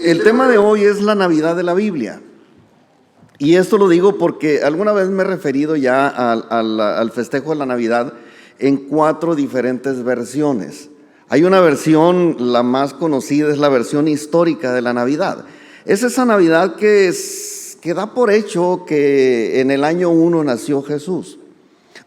El tema de hoy es la Navidad de la Biblia. Y esto lo digo porque alguna vez me he referido ya al festejo de la Navidad en 4 diferentes versiones. Hay una versión, la más conocida, es la versión histórica de la Navidad. Es esa Navidad que da por hecho que en el año 1 nació Jesús.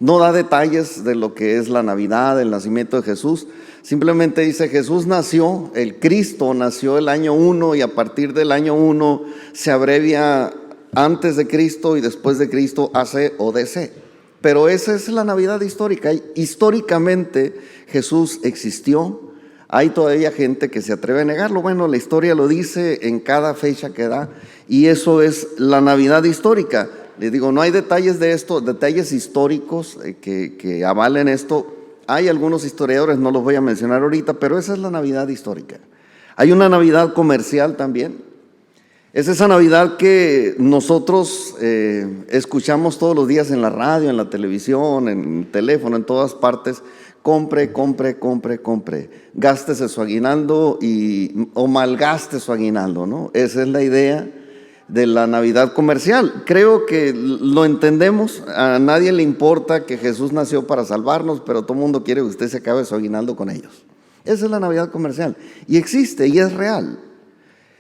No da detalles de lo que es la Navidad, el nacimiento de Jesús. Simplemente dice: Jesús nació, el Cristo nació el año 1, y a partir del año 1 se abrevia antes de Cristo y después de Cristo, AC o DC. Pero esa es la Navidad histórica. Históricamente Jesús existió. Hay todavía gente que se atreve a negarlo. Bueno, la historia lo dice en cada fecha que da, y eso es la Navidad histórica. Les digo, no hay detalles de esto, detalles históricos que avalen esto. Hay algunos historiadores, no los voy a mencionar ahorita, pero esa es la Navidad histórica. Hay una Navidad comercial también. Es esa Navidad que nosotros escuchamos todos los días en la radio, en la televisión, en el teléfono, en todas partes. Compre, compre, compre, compre. Gástese su aguinaldo o malgaste su aguinaldo, ¿no? Esa es la idea de la Navidad comercial. Creo que lo entendemos. A nadie le importa que Jesús nació para salvarnos, pero todo el mundo quiere que usted se acabe su aguinaldo con ellos. Esa es la Navidad comercial. Y existe y es real.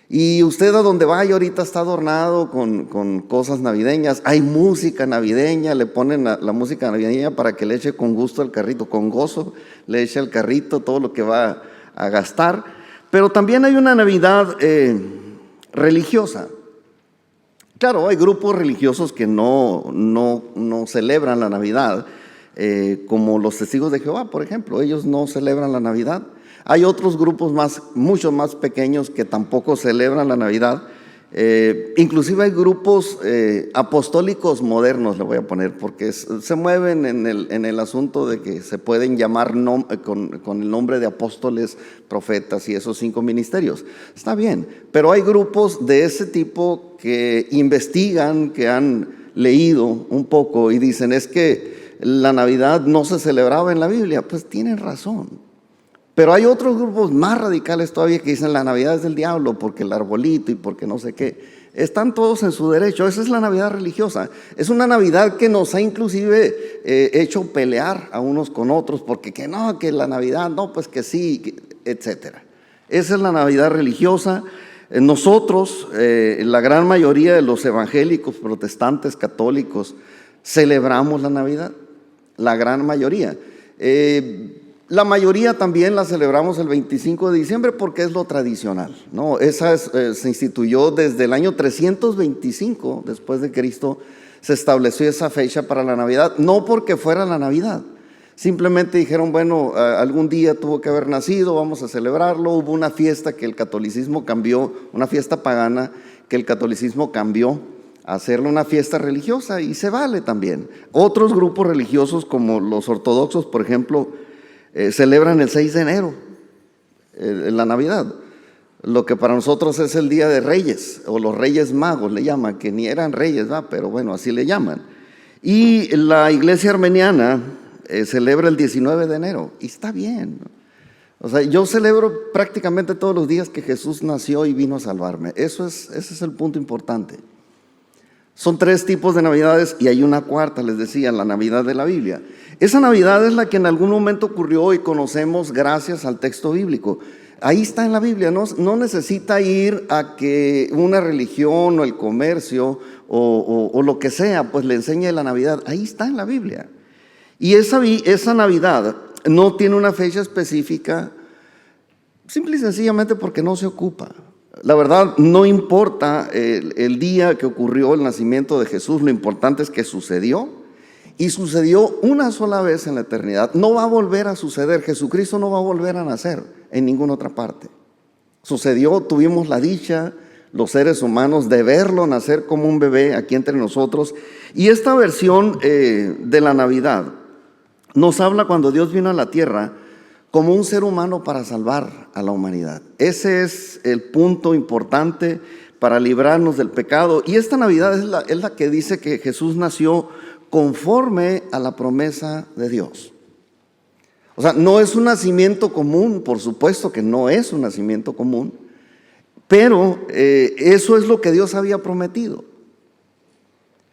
Y usted a donde vaya ahorita está adornado con cosas navideñas. Hay música navideña, le ponen la música navideña para que le eche con gusto al carrito, con gozo le eche al carrito todo lo que va a gastar. Pero también hay una Navidad religiosa. Claro, hay grupos religiosos que no celebran la Navidad, como los Testigos de Jehová, por ejemplo. Ellos no celebran la Navidad. Hay otros grupos mucho más pequeños que tampoco celebran la Navidad. Inclusive hay grupos apostólicos modernos, le voy a poner, porque se mueven en el asunto de que se pueden llamar con el nombre de apóstoles, profetas y esos 5 ministerios. Está bien, pero hay grupos de ese tipo que investigan, que han leído un poco y dicen: es que la Navidad no se celebraba en la Biblia. Pues tienen razón. Pero hay otros grupos más radicales todavía que dicen: la Navidad es del diablo, porque el arbolito y porque no sé qué. Están todos en su derecho. Esa es la Navidad religiosa. Es una Navidad que nos ha inclusive hecho pelear a unos con otros, porque que no, que la Navidad, no, pues que sí, etcétera. Esa es la Navidad religiosa. Nosotros, la gran mayoría de los evangélicos, protestantes, católicos, celebramos la Navidad. La gran mayoría. La mayoría también la celebramos el 25 de diciembre porque es lo tradicional, ¿no? Esa se instituyó desde el año 325 después de Cristo. Se estableció esa fecha para la Navidad, no porque fuera la Navidad. Simplemente dijeron: bueno, algún día tuvo que haber nacido, vamos a celebrarlo. Hubo una fiesta que el catolicismo cambió, una fiesta pagana que el catolicismo cambió a hacerle una fiesta religiosa, y se vale también. Otros grupos religiosos, como los ortodoxos, por ejemplo, celebran el 6 de enero, la Navidad, lo que para nosotros es el Día de Reyes, o los Reyes Magos le llaman, que ni eran reyes, pero bueno, así le llaman. Y la iglesia armeniana celebra el 19 de enero, y está bien. O sea, yo celebro prácticamente todos los días que Jesús nació y vino a salvarme. Ese es el punto importante. Son 3 tipos de Navidades, y hay una cuarta, les decía, la Navidad de la Biblia. Esa Navidad es la que en algún momento ocurrió y conocemos gracias al texto bíblico. Ahí está en la Biblia. No necesita ir a que una religión o el comercio o lo que sea pues le enseñe la Navidad. Ahí está en la Biblia. Y esa Navidad no tiene una fecha específica, simple y sencillamente porque no se ocupa. La verdad, no importa el día que ocurrió el nacimiento de Jesús. Lo importante es que sucedió, y sucedió una sola vez en la eternidad. No va a volver a suceder. Jesucristo no va a volver a nacer en ninguna otra parte. Sucedió, tuvimos la dicha, los seres humanos, de verlo nacer como un bebé aquí entre nosotros. Y esta versión de la Navidad nos habla cuando Dios vino a la tierra como un ser humano para salvar a la humanidad. Ese es el punto importante para librarnos del pecado. Y esta Navidad es la que dice que Jesús nació conforme a la promesa de Dios. O sea, no es un nacimiento común, por supuesto que no es un nacimiento común, pero eso es lo que Dios había prometido.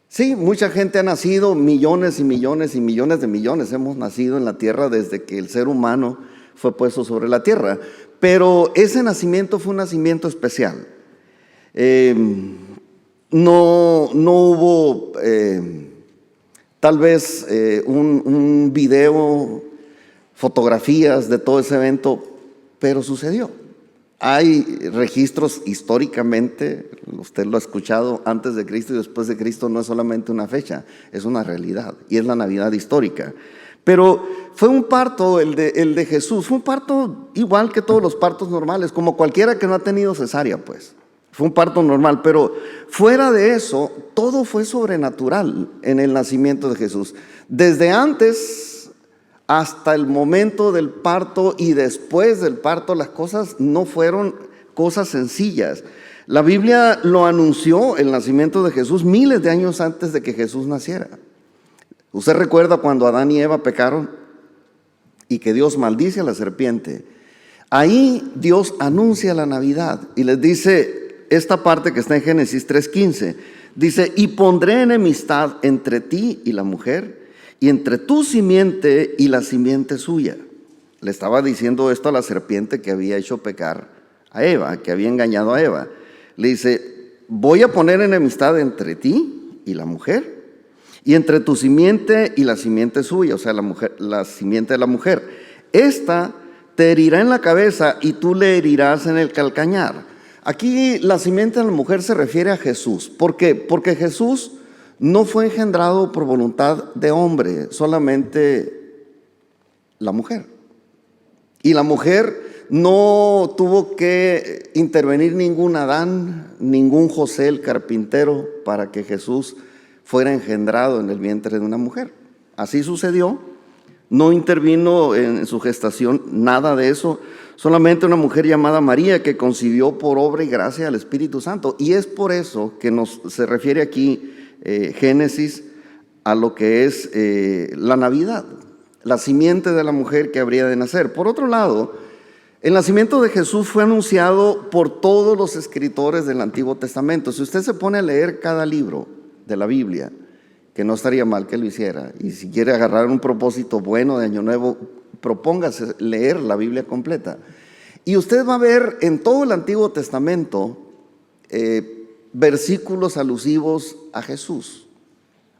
Sí, mucha gente ha nacido, millones y millones y millones de millones hemos nacido en la tierra desde que el ser humano fue puesto sobre la tierra, pero ese nacimiento fue un nacimiento especial. No hubo tal vez un video, fotografías de todo ese evento, pero sucedió. Hay registros históricamente, usted lo ha escuchado, antes de Cristo y después de Cristo no es solamente una fecha, es una realidad y es la Navidad histórica. Pero fue un parto, el de Jesús, fue un parto igual que todos los partos normales, como cualquiera que no ha tenido cesárea, pues. Fue un parto normal, pero fuera de eso, todo fue sobrenatural en el nacimiento de Jesús. Desde antes hasta el momento del parto y después del parto, las cosas no fueron cosas sencillas. La Biblia lo anunció, el nacimiento de Jesús, miles de años antes de que Jesús naciera. ¿Usted recuerda cuando Adán y Eva pecaron y que Dios maldice a la serpiente? Ahí Dios anuncia la Navidad y les dice esta parte que está en Génesis 3:15. Dice, y pondré enemistad entre ti y la mujer, y entre tu simiente y la simiente suya. Le estaba diciendo esto a la serpiente que había hecho pecar a Eva, que había engañado a Eva. Le dice, voy a poner enemistad entre ti y la mujer, y entre tu simiente y la simiente suya, o sea, la simiente de la mujer. Esta te herirá en la cabeza y tú le herirás en el calcañar. Aquí la simiente de la mujer se refiere a Jesús. ¿Por qué? Porque Jesús no fue engendrado por voluntad de hombre, solamente la mujer. Y la mujer no tuvo que intervenir ningún Adán, ningún José el carpintero para que Jesús fuera engendrado en el vientre de una mujer. Así sucedió, no intervino en su gestación nada de eso, solamente una mujer llamada María que concibió por obra y gracia del Espíritu Santo. Y es por eso que se refiere aquí Génesis a lo que es la Navidad, la simiente de la mujer que habría de nacer. Por otro lado, el nacimiento de Jesús fue anunciado por todos los escritores del Antiguo Testamento. Si usted se pone a leer cada libro de la Biblia, que no estaría mal que lo hiciera, y si quiere agarrar un propósito bueno de Año Nuevo, propóngase leer la Biblia completa. Y usted va a ver en todo el Antiguo Testamento versículos alusivos a Jesús,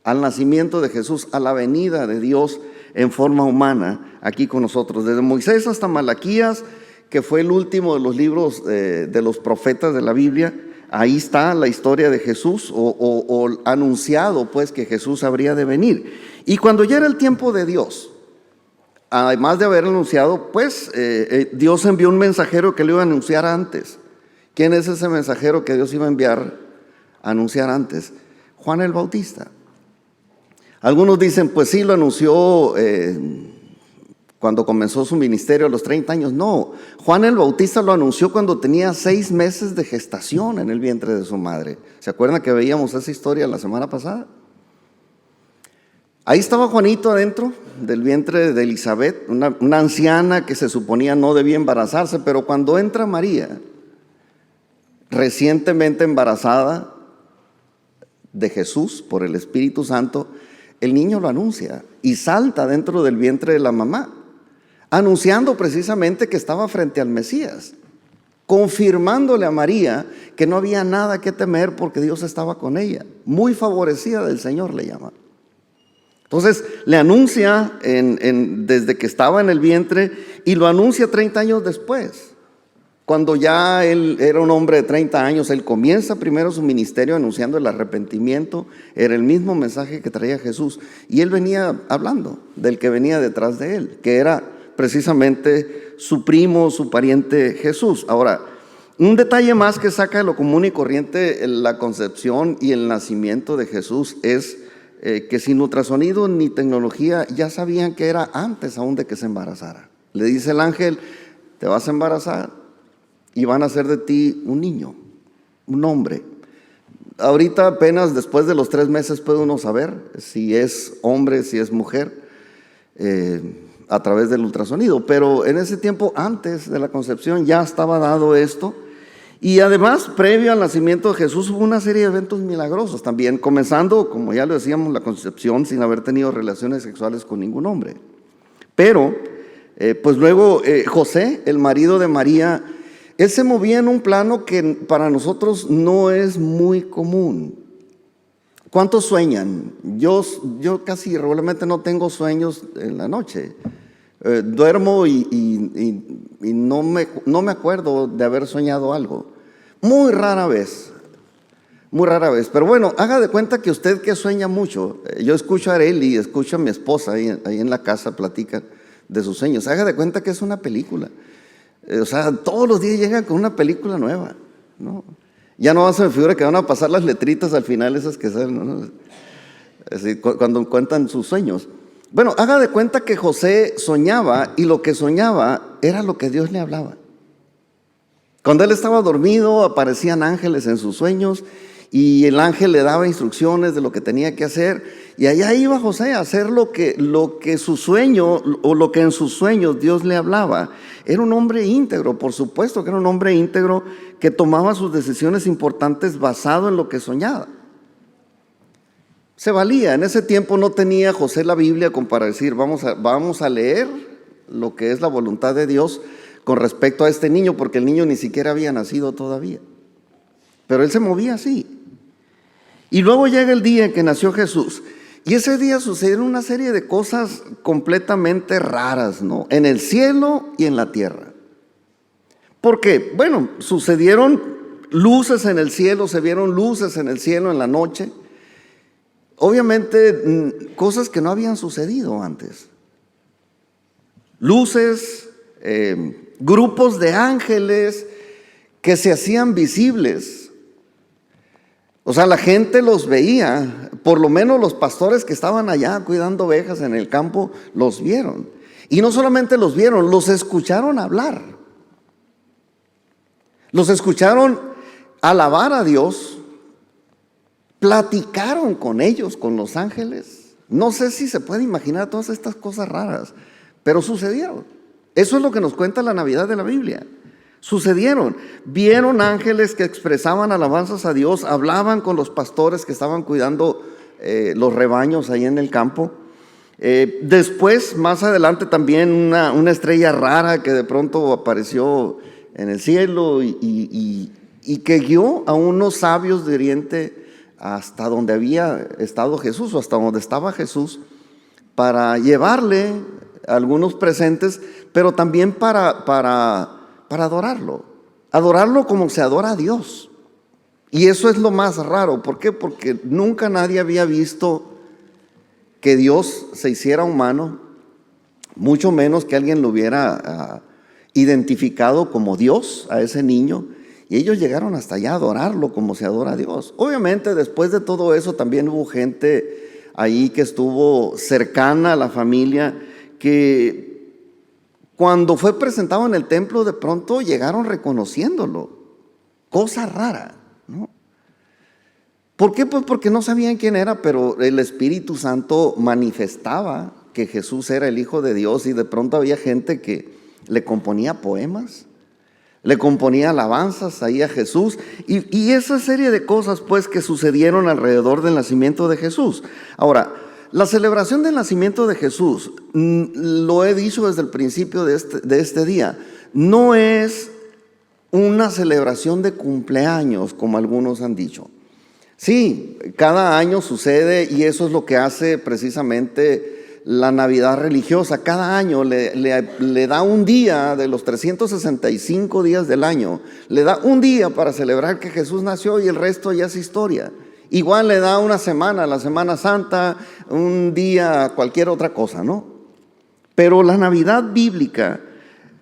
al nacimiento de Jesús, a la venida de Dios en forma humana aquí con nosotros. Desde Moisés hasta Malaquías, que fue el último de los libros de los profetas de la Biblia, ahí está la historia de Jesús o anunciado pues que Jesús habría de venir. Y cuando ya era el tiempo de Dios, además de haber anunciado, pues Dios envió un mensajero que lo iba a anunciar antes. ¿Quién es ese mensajero que Dios iba a enviar a anunciar antes? Juan el Bautista. Algunos dicen, pues sí, lo anunció cuando comenzó su ministerio a los 30 años. No, Juan el Bautista lo anunció cuando tenía 6 meses de gestación en el vientre de su madre. ¿Se acuerdan que veíamos esa historia la semana pasada? Ahí estaba Juanito adentro del vientre de Elizabeth, una anciana que se suponía no debía embarazarse, pero cuando entra María, recientemente embarazada de Jesús por el Espíritu Santo, el niño lo anuncia y salta dentro del vientre de la mamá, anunciando precisamente que estaba frente al Mesías, confirmándole a María que no había nada que temer porque Dios estaba con ella, muy favorecida del Señor le llama. Entonces le anuncia desde que estaba en el vientre y lo anuncia 30 años después. Cuando ya él era un hombre de 30 años, él comienza primero su ministerio anunciando el arrepentimiento. Era el mismo mensaje que traía Jesús. Y él venía hablando del que venía detrás de él, que era precisamente su primo, su pariente Jesús. Ahora, un detalle más que saca de lo común y corriente la concepción y el nacimiento de Jesús es que sin ultrasonido ni tecnología ya sabían que era antes aún de que se embarazara. Le dice el ángel, te vas a embarazar y van a hacer de ti un niño, un hombre. Ahorita apenas después de los 3 meses puede uno saber si es hombre, si es mujer, a través del ultrasonido. Pero en ese tiempo, antes de la concepción, ya estaba dado esto. Y además, previo al nacimiento de Jesús, hubo una serie de eventos milagrosos también, comenzando, como ya lo decíamos, la concepción sin haber tenido relaciones sexuales con ningún hombre. Pero, pues luego José, el marido de María, él se movía en un plano que para nosotros no es muy común. ¿Cuántos sueñan? Yo casi regularmente no tengo sueños en la noche. Duermo y no me acuerdo de haber soñado algo. Muy rara vez. Pero bueno, haga de cuenta que usted que sueña mucho. Yo escucho a Arely, escucho a mi esposa ahí en la casa, platican de sus sueños. Haga de cuenta que es una película. O sea, todos los días llegan con una película nueva, ¿no? Ya no se me figura que van a pasar las letritas al final, esas que salen, ¿no? Así, cuando cuentan sus sueños. Bueno, haga de cuenta que José soñaba, y lo que soñaba era lo que Dios le hablaba. Cuando él estaba dormido, aparecían ángeles en sus sueños, y el ángel le daba instrucciones de lo que tenía que hacer, y allá iba José a hacer lo que su sueño, o lo que en sus sueños Dios le hablaba. Era un hombre íntegro, por supuesto que era un hombre íntegro que tomaba sus decisiones importantes basado en lo que soñaba. Se valía. En ese tiempo no tenía José la Biblia como para decir, vamos a leer lo que es la voluntad de Dios con respecto a este niño, porque el niño ni siquiera había nacido todavía. Pero él se movía así. Y luego llega el día en que nació Jesús. Y ese día sucedieron una serie de cosas completamente raras, ¿no? En el cielo y en la tierra. ¿Por qué? Bueno, sucedieron luces en el cielo, se vieron luces en el cielo en la noche. Obviamente, cosas que no habían sucedido antes. Luces, grupos de ángeles que se hacían visibles. O sea, la gente los veía, por lo menos los pastores que estaban allá cuidando ovejas en el campo, los vieron. Y no solamente los vieron, los escucharon hablar. Los escucharon alabar a Dios. Platicaron con ellos, con los ángeles. No sé si se puede imaginar todas estas cosas raras, pero sucedieron. Eso es lo que nos cuenta la Navidad de la Biblia. Sucedieron. Vieron ángeles que expresaban alabanzas a Dios, hablaban con los pastores que estaban cuidando los rebaños ahí en el campo. Después, más adelante, también una estrella rara que de pronto apareció en el cielo y que guió a unos sabios de Oriente hasta donde había estado Jesús, o hasta donde estaba Jesús, para llevarle algunos presentes, pero también para adorarlo como se adora a Dios. Y eso es lo más raro. ¿Por qué? Porque nunca nadie había visto que Dios se hiciera humano, mucho menos que alguien lo hubiera identificado como Dios a ese niño. Y ellos llegaron hasta allá a adorarlo como se adora a Dios. Obviamente, después de todo eso, también hubo gente ahí que estuvo cercana a la familia, que cuando fue presentado en el templo, de pronto llegaron reconociéndolo. Cosa rara, ¿no? ¿Por qué? Pues porque no sabían quién era, pero el Espíritu Santo manifestaba que Jesús era el Hijo de Dios, y de pronto había gente que le componía poemas, le componía alabanzas ahí a Jesús, y esa serie de cosas pues que sucedieron alrededor del nacimiento de Jesús. Ahora, la celebración del nacimiento de Jesús, lo he dicho desde el principio de este día, no es una celebración de cumpleaños como algunos han dicho. Sí, cada año sucede, y eso es lo que hace precisamente la Navidad religiosa. Cada año le da un día de los 365 días del año, le da un día para celebrar que Jesús nació, y el resto ya es historia. Igual le da una semana, la Semana Santa, un día, cualquier otra cosa, ¿no? Pero la Navidad bíblica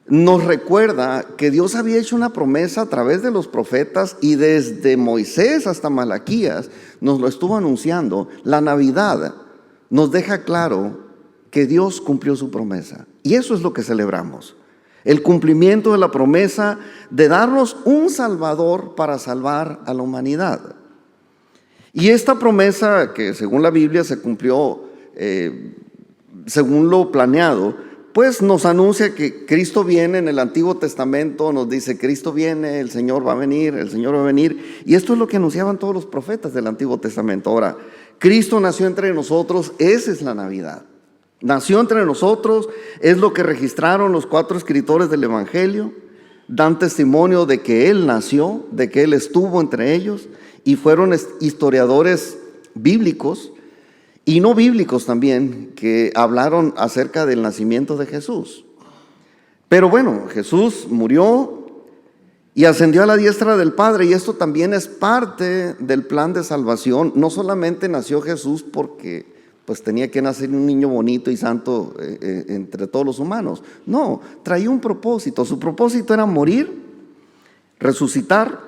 nos recuerda que Dios había hecho una promesa a través de los profetas, y desde Moisés hasta Malaquías nos lo estuvo anunciando. La Navidad nos deja claro que Dios cumplió su promesa, y eso es lo que celebramos, el cumplimiento de la promesa de darnos un Salvador para salvar a la humanidad. Y esta promesa, que según la Biblia se cumplió según lo planeado, pues nos anuncia que Cristo viene. En el Antiguo Testamento nos dice: Cristo viene, el Señor va a venir, el Señor va a venir. Y esto es lo que anunciaban todos los profetas del Antiguo Testamento. Ahora, Cristo nació entre nosotros, esa es la Navidad. Nació entre nosotros, es lo que registraron los 4 escritores del Evangelio. Dan testimonio de que Él nació, de que Él estuvo entre ellos, y fueron historiadores bíblicos y no bíblicos también, que hablaron acerca del nacimiento de Jesús. Pero bueno, Jesús murió y ascendió a la diestra del Padre, y esto también es parte del plan de salvación. No solamente nació Jesús porque pues tenía que nacer un niño bonito y santo entre todos los humanos. No, traía un propósito. Su propósito era morir, resucitar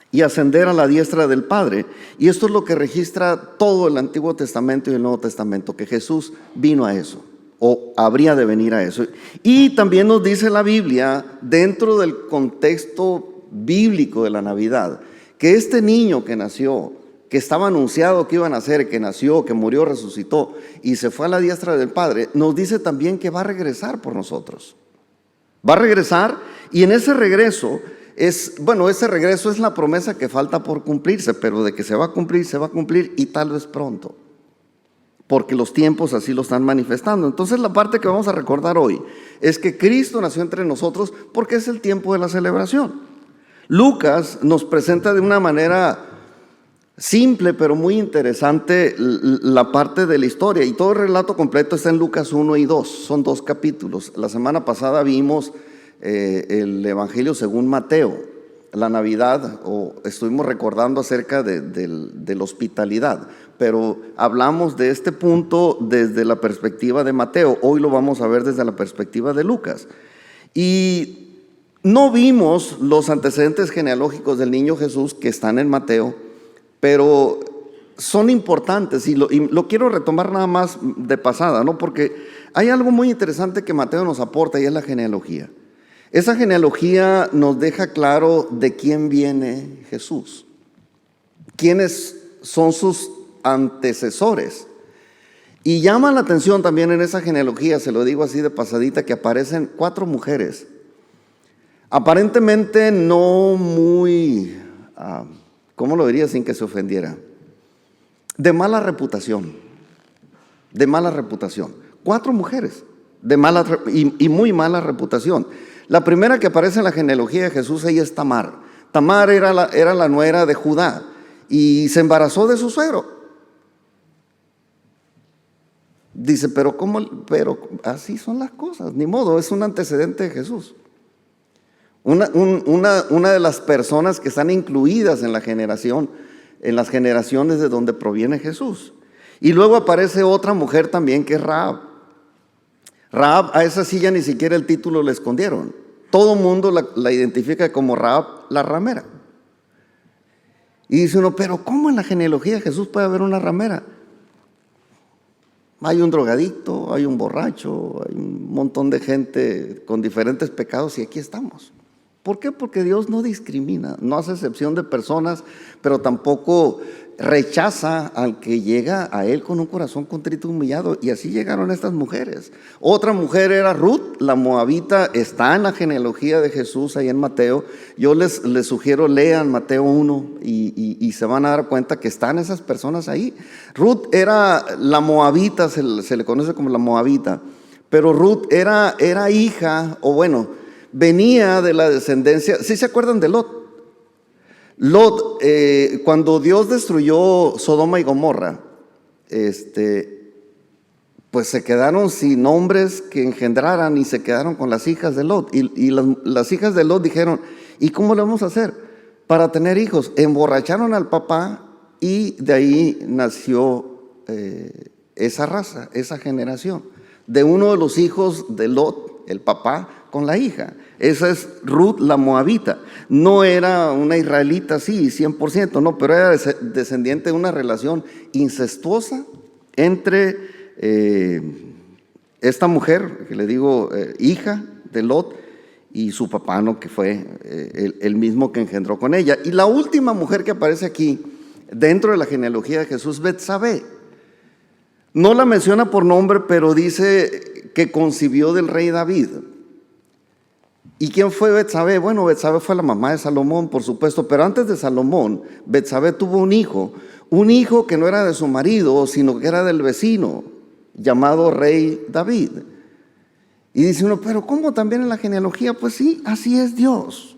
y ascender a la diestra del Padre. Y esto es lo que registra todo el Antiguo Testamento y el Nuevo Testamento, que Jesús vino a eso, o habría de venir a eso. Y también nos dice la Biblia, dentro del contexto bíblico de la Navidad, que este niño que nació, que estaba anunciado que iba a nacer, que nació, que murió, resucitó y se fue a la diestra del Padre, nos dice también que va a regresar por nosotros. Va a regresar, y en ese regreso ese regreso es la promesa que falta por cumplirse, pero de que se va a cumplir y tal vez pronto, porque los tiempos así lo están manifestando. Entonces la parte que vamos a recordar hoy es que Cristo nació entre nosotros porque es el tiempo de la celebración. Lucas nos presenta de una manera simple pero muy interesante la parte de la historia, y todo el relato completo está en Lucas 1 y 2, son 2 capítulos. La semana pasada vimos el Evangelio según Mateo, la Navidad, o estuvimos recordando acerca de la hospitalidad, pero hablamos de este punto desde la perspectiva de Mateo. Hoy lo vamos a ver desde la perspectiva de Lucas. Y no vimos los antecedentes genealógicos del niño Jesús que están en Mateo, pero son importantes, y lo quiero retomar nada más de pasada, ¿no? Porque hay algo muy interesante que Mateo nos aporta, y es la genealogía. Esa genealogía nos deja claro de quién viene Jesús, quiénes son sus antecesores. Y llama la atención también en esa genealogía, se lo digo así de pasadita, que aparecen 4 mujeres, aparentemente no muy, ¿cómo lo diría sin que se ofendiera? De mala reputación. 4 mujeres de mala y muy mala reputación. La primera que aparece en la genealogía de Jesús, ella es Tamar. Tamar era la nuera de Judá y se embarazó de su suegro. Dice, pero así son las cosas, ni modo, es un antecedente de Jesús. Una de las personas que están incluidas en la generación, en las generaciones de donde proviene Jesús. Y luego aparece otra mujer también, que es Rahab. Rahab, a esa silla ni siquiera el título le escondieron. Todo el mundo la identifica como Rahab, la ramera. Y dice uno, pero ¿cómo en la genealogía de Jesús puede haber una ramera? Hay un drogadicto, hay un borracho, hay un montón de gente con diferentes pecados, y aquí estamos. ¿Por qué? Porque Dios no discrimina, no hace excepción de personas, pero tampoco rechaza al que llega a Él con un corazón contrito y humillado. Y así llegaron estas mujeres. Otra mujer era Ruth, la moabita, está en la genealogía de Jesús ahí en Mateo. Yo les sugiero lean Mateo 1 y se van a dar cuenta que están esas personas ahí. Ruth era la moabita, se le conoce como la moabita, pero Ruth era hija, o bueno, venía de la descendencia. ¿Sí se acuerdan de Lot? Lot, cuando Dios destruyó Sodoma y Gomorra, pues se quedaron sin hombres que engendraran, y se quedaron con las hijas de Lot. Y las hijas de Lot dijeron, ¿y cómo le vamos a hacer para tener hijos? Emborracharon al papá, y de ahí nació esa raza, esa generación, de uno de los hijos de Lot, el papá, con la hija. Esa es Ruth, la moabita. No era una israelita, sí, 100%, no, pero era descendiente de una relación incestuosa entre esta mujer, que le digo hija de Lot, y su papá, ¿no? Que fue el mismo que engendró con ella. Y la última mujer que aparece aquí, dentro de la genealogía de Jesús, Betsabé. No la menciona por nombre, pero dice que concibió del rey David. ¿Y quién fue Betsabé? Bueno, Betsabé fue la mamá de Salomón, por supuesto, pero antes de Salomón, Betsabé tuvo un hijo que no era de su marido, sino que era del vecino, llamado rey David. Y dice uno, pero ¿cómo también en la genealogía? Pues sí, así es Dios.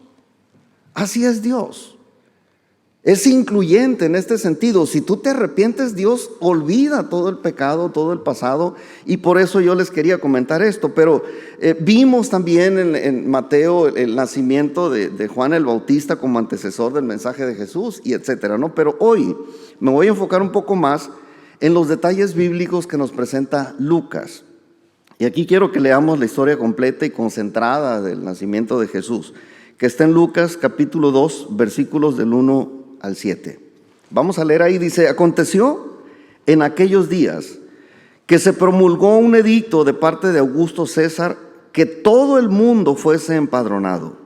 Así es Dios. Es incluyente en este sentido. Si tú te arrepientes, Dios olvida todo el pecado, todo el pasado, y por eso yo les quería comentar esto. Pero vimos también en Mateo el nacimiento de Juan el Bautista como antecesor del mensaje de Jesús, y etcétera, ¿no? Pero hoy me voy a enfocar un poco más en los detalles bíblicos que nos presenta Lucas. Y aquí quiero que leamos la historia completa y concentrada del nacimiento de Jesús, que está en Lucas capítulo 2, versículos del 1 al 7. Vamos a leer ahí, dice: aconteció en aquellos días que se promulgó un edicto de parte de Augusto César que todo el mundo fuese empadronado.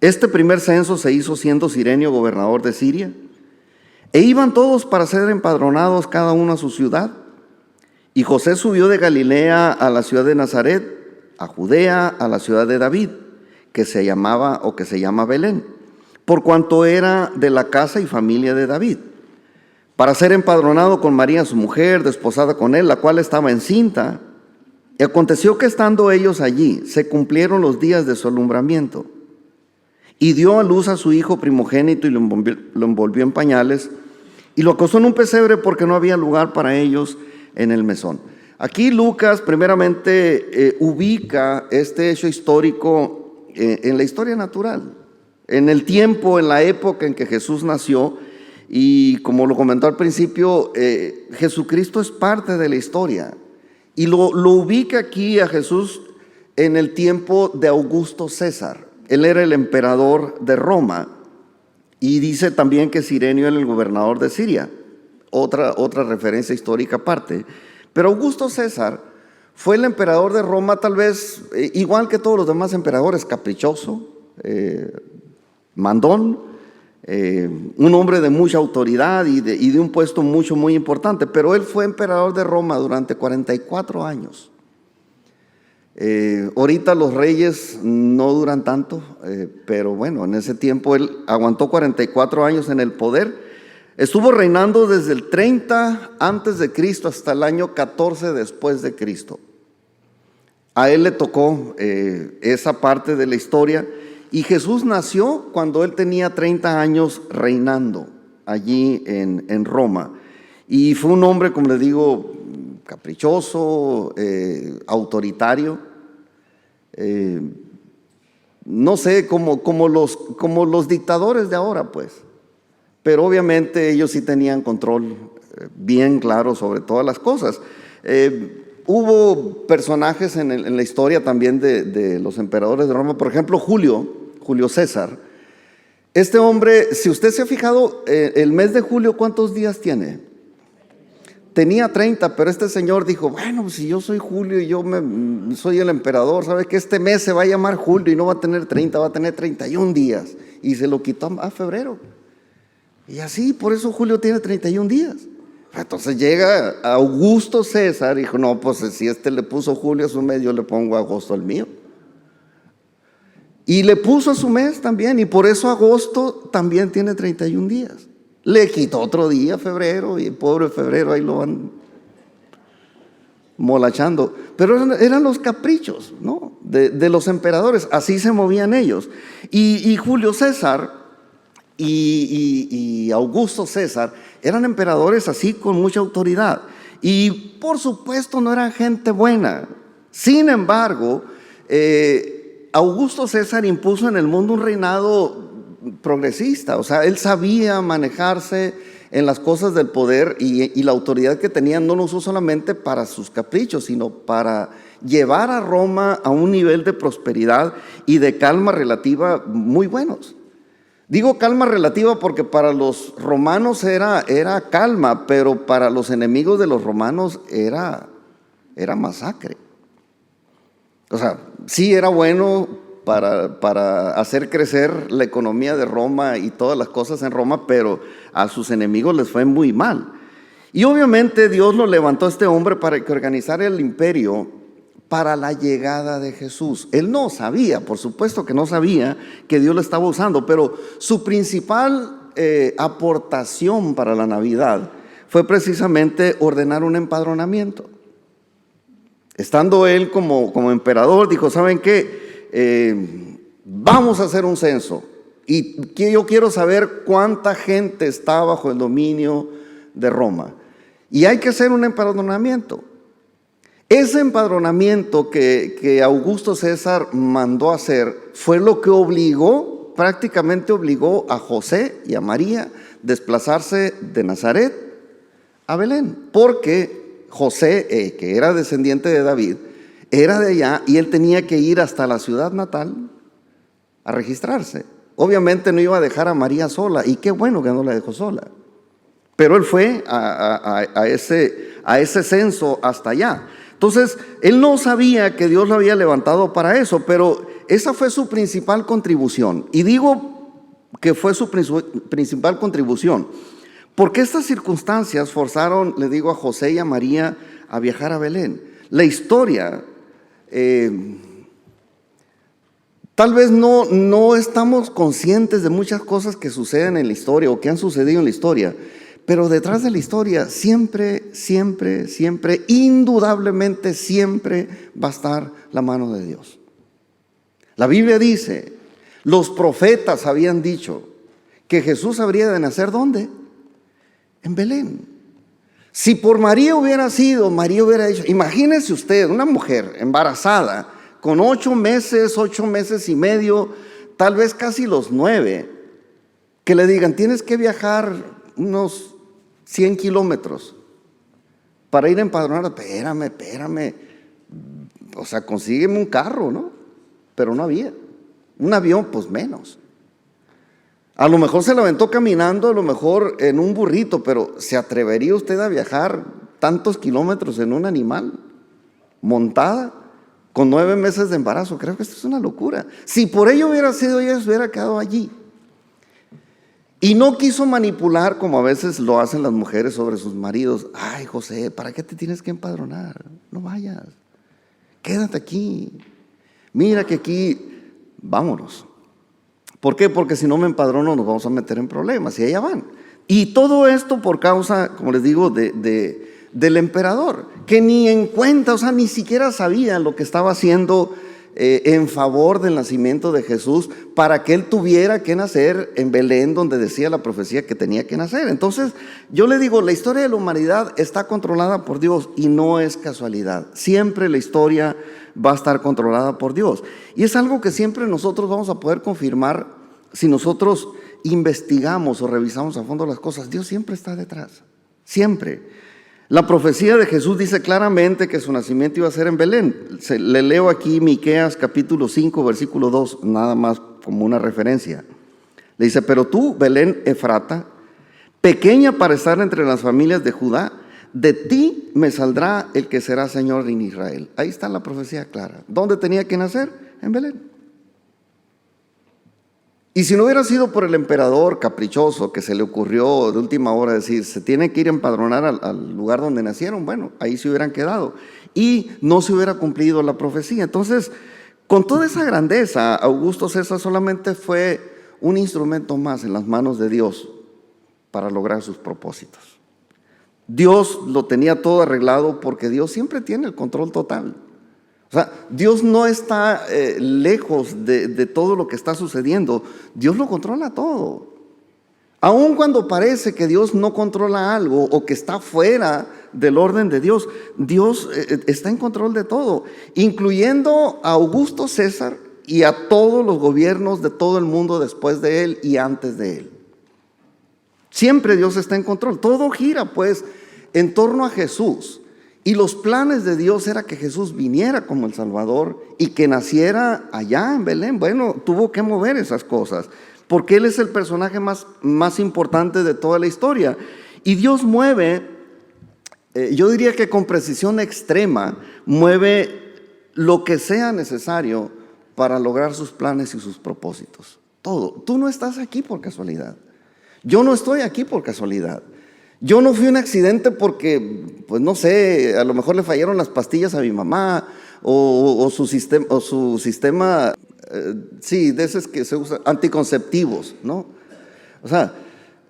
Este primer censo se hizo siendo Cirenio gobernador de Siria, e iban todos para ser empadronados cada uno a su ciudad. Y José subió de Galilea a la ciudad de Nazaret, a Judea, a la ciudad de David, que se llama Belén, por cuanto era de la casa y familia de David, para ser empadronado con María su mujer, desposada con él, la cual estaba encinta. Y aconteció que estando ellos allí, se cumplieron los días de su alumbramiento, y dio a luz a su hijo primogénito, y lo envolvió en pañales, y lo acostó en un pesebre, porque no había lugar para ellos en el mesón. Aquí Lucas primeramente ubica este hecho histórico en la historia natural, en el tiempo, en la época en que Jesús nació. Y como lo comentó al principio, Jesucristo es parte de la historia, y lo ubica aquí a Jesús en el tiempo de Augusto César. Él era el emperador de Roma, y dice también que Cirenio era el gobernador de Siria, otra referencia histórica aparte. Pero Augusto César fue el emperador de Roma, tal vez igual que todos los demás emperadores, caprichoso, mandón, un hombre de mucha autoridad y de un puesto muy importante. Pero él fue emperador de Roma durante 44 años. Ahorita los reyes no duran tanto, pero bueno, en ese tiempo él aguantó 44 años en el poder. Estuvo reinando desde el 30 antes de Cristo hasta el año 14 después de Cristo. A él le tocó esa parte de la historia. Y Jesús nació cuando él tenía 30 años reinando allí en Roma. Y fue un hombre, como les digo, caprichoso, autoritario. No sé, como los dictadores de ahora, pues. Pero obviamente ellos sí tenían control bien claro sobre todas las cosas. Hubo personajes en la historia también de los emperadores de Roma. Por ejemplo, Julio César. Este hombre, si usted se ha fijado, el mes de julio, ¿cuántos días tiene? Tenía 30, pero este señor dijo, bueno, pues si yo soy Julio y yo soy el emperador, ¿sabe que este mes se va a llamar Julio y no va a tener 30, va a tener 31 días? Y se lo quitó a febrero. Y así, por eso Julio tiene 31 días. Entonces llega Augusto César y dijo, no, pues si este le puso julio a su mes, yo le pongo agosto al mío. Y le puso a su mes también, y por eso agosto también tiene 31 días. Le quitó otro día, febrero, y el pobre febrero ahí lo van molachando. Pero eran los caprichos, ¿no?, de los emperadores. Así se movían ellos. Y Julio César y Augusto César eran emperadores así con mucha autoridad, y por supuesto no eran gente buena. Sin embargo, Augusto César impuso en el mundo un reinado progresista. O sea, él sabía manejarse en las cosas del poder, y la autoridad que tenía no lo usó solamente para sus caprichos, sino para llevar a Roma a un nivel de prosperidad y de calma relativa muy buenos. Digo calma relativa porque para los romanos era calma, pero para los enemigos de los romanos era masacre. O sea, sí era bueno para hacer crecer la economía de Roma y todas las cosas en Roma, pero a sus enemigos les fue muy mal. Y obviamente Dios lo levantó a este hombre para que organizara el imperio, para la llegada de Jesús. Él no sabía, por supuesto que no sabía que Dios lo estaba usando, pero su principal aportación para la Navidad fue precisamente ordenar un empadronamiento. Estando él como emperador, dijo, ¿saben qué? Vamos a hacer un censo y que yo quiero saber cuánta gente está bajo el dominio de Roma. Y hay que hacer un empadronamiento. Ese empadronamiento que Augusto César mandó hacer fue lo que prácticamente obligó a José y a María a desplazarse de Nazaret a Belén, porque José, que era descendiente de David, era de allá y él tenía que ir hasta la ciudad natal a registrarse. Obviamente no iba a dejar a María sola, y qué bueno que no la dejó sola. Pero él fue a ese censo hasta allá. Entonces, él no sabía que Dios lo había levantado para eso, pero esa fue su principal contribución. Y digo que fue su principal contribución, porque estas circunstancias forzaron, le digo, a José y a María a viajar a Belén. La historia, tal vez no estamos conscientes de muchas cosas que suceden en la historia o que han sucedido en la historia, pero detrás de la historia siempre, indudablemente siempre va a estar la mano de Dios. La Biblia dice, los profetas habían dicho que Jesús habría de nacer, ¿dónde? En Belén. Si por María hubiera dicho, imagínese usted, una mujer embarazada con 8 meses y medio, tal vez casi los 9, que le digan, tienes que viajar unos 100 kilómetros para ir a empadronar. Espérame, o sea, consígueme un carro, ¿no? Pero no había. Un avión, pues menos. A lo mejor se la aventó caminando, a lo mejor en un burrito, pero ¿se atrevería usted a viajar tantos kilómetros en un animal montada con 9 meses de embarazo? Creo que esto es una locura. Si por ello hubiera sido ella, se hubiera quedado allí. Y no quiso manipular como a veces lo hacen las mujeres sobre sus maridos. Ay, José, ¿para qué te tienes que empadronar? No vayas, quédate aquí. Mira que aquí, vámonos. ¿Por qué? Porque si no me empadrono nos vamos a meter en problemas, y allá van. Y todo esto por causa, como les digo, del emperador, que ni en cuenta, o sea, ni siquiera sabía lo que estaba haciendo en favor del nacimiento de Jesús, para que él tuviera que nacer en Belén, donde decía la profecía que tenía que nacer. Entonces, yo le digo, la historia de la humanidad está controlada por Dios y no es casualidad. Siempre la historia va a estar controlada por Dios. Y es algo que siempre nosotros vamos a poder confirmar si nosotros investigamos o revisamos a fondo las cosas. Dios siempre está detrás, siempre. La profecía de Jesús dice claramente que su nacimiento iba a ser en Belén. Le leo aquí Miqueas capítulo 5, versículo 2, nada más como una referencia. Le dice, pero tú, Belén Efrata, pequeña para estar entre las familias de Judá, de ti me saldrá el que será Señor en Israel. Ahí está la profecía clara. ¿Dónde tenía que nacer? En Belén. Y si no hubiera sido por el emperador caprichoso que se le ocurrió de última hora decir, se tiene que ir a empadronar al lugar donde nacieron, bueno, ahí se hubieran quedado y no se hubiera cumplido la profecía. Entonces, con toda esa grandeza, Augusto César solamente fue un instrumento más en las manos de Dios para lograr sus propósitos. Dios lo tenía todo arreglado, porque Dios siempre tiene el control total. O sea, Dios no está lejos de todo lo que está sucediendo. Dios lo controla todo. Aun cuando parece que Dios no controla algo o que está fuera del orden de Dios, Dios está en control de todo, incluyendo a Augusto César y a todos los gobiernos de todo el mundo después de él y antes de él. Siempre Dios está en control. Todo gira pues en torno a Jesús. Y los planes de Dios era que Jesús viniera como el Salvador y que naciera allá en Belén. Bueno, tuvo que mover esas cosas, porque Él es el personaje más importante de toda la historia. Y Dios mueve, yo diría que con precisión extrema, mueve lo que sea necesario para lograr sus planes y sus propósitos. Todo. Tú no estás aquí por casualidad. Yo no estoy aquí por casualidad. Yo no fui un accidente porque, pues no sé, a lo mejor le fallaron las pastillas a mi mamá, o su sistema, sí, de esos que se usan, anticonceptivos, ¿no? O sea,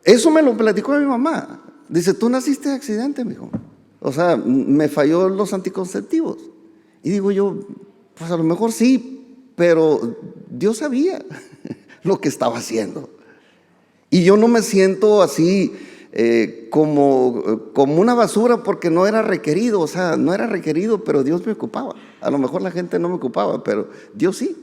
eso me lo platicó mi mamá. Dice, tú naciste de accidente, mijo. O sea, me falló los anticonceptivos. Y digo yo, pues a lo mejor sí, pero Dios sabía lo que estaba haciendo. Y yo no me siento así como una basura porque no era requerido. O sea, no era requerido, pero Dios me ocupaba. A lo mejor la gente no me ocupaba, pero Dios sí.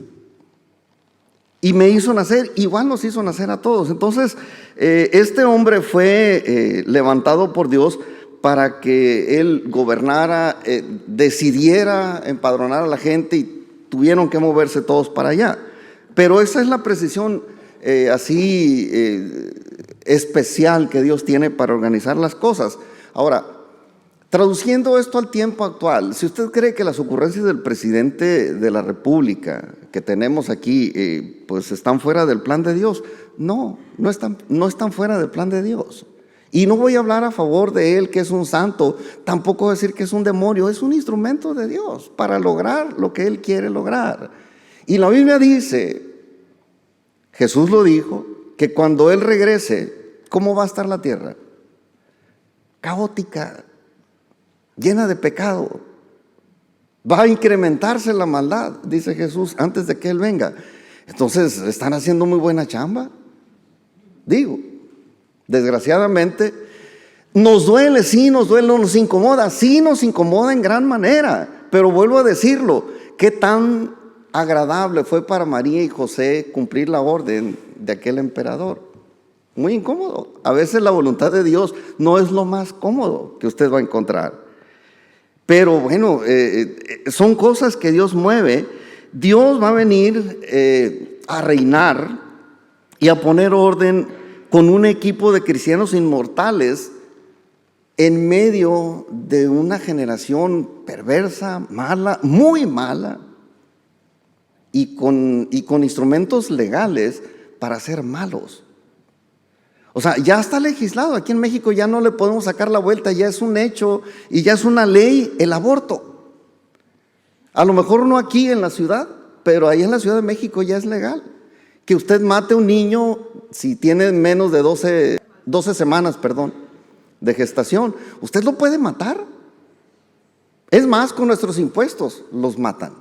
Y me hizo nacer, igual nos hizo nacer a todos. Entonces, este hombre fue levantado por Dios para que él gobernara, decidiera empadronar a la gente y tuvieron que moverse todos para allá. Pero esa es la precisión especial que Dios tiene para organizar las cosas. Ahora, traduciendo esto al tiempo actual, si usted cree que las ocurrencias del presidente de la República que tenemos aquí, pues están fuera del plan de Dios, no están fuera del plan de Dios. Y no voy a hablar a favor de él, que es un santo, tampoco decir que es un demonio, es un instrumento de Dios para lograr lo que él quiere lograr. Y la Biblia dice, Jesús lo dijo, que cuando él regrese, ¿cómo va a estar la tierra? Caótica, llena de pecado. Va a incrementarse la maldad, dice Jesús, antes de que él venga. Entonces, ¿están haciendo muy buena chamba? Digo, desgraciadamente, nos duele, sí nos duele, nos incomoda, sí nos incomoda en gran manera, pero vuelvo a decirlo, qué tan agradable fue para María y José cumplir la orden de aquel emperador. Muy incómodo. A veces la voluntad de Dios no es lo más cómodo que usted va a encontrar. Pero bueno, son cosas que Dios mueve. Dios va a venir a reinar y a poner orden con un equipo de cristianos inmortales en medio de una generación perversa, mala, muy mala, y con instrumentos legales para ser malos. O sea, ya está legislado. Aquí en México ya no le podemos sacar la vuelta, ya es un hecho y ya es una ley el aborto. A lo mejor no aquí en la ciudad, pero ahí en la Ciudad de México ya es legal. Que usted mate a un niño si tiene menos de 12 semanas, de gestación. Usted lo puede matar. Es más, con nuestros impuestos los matan.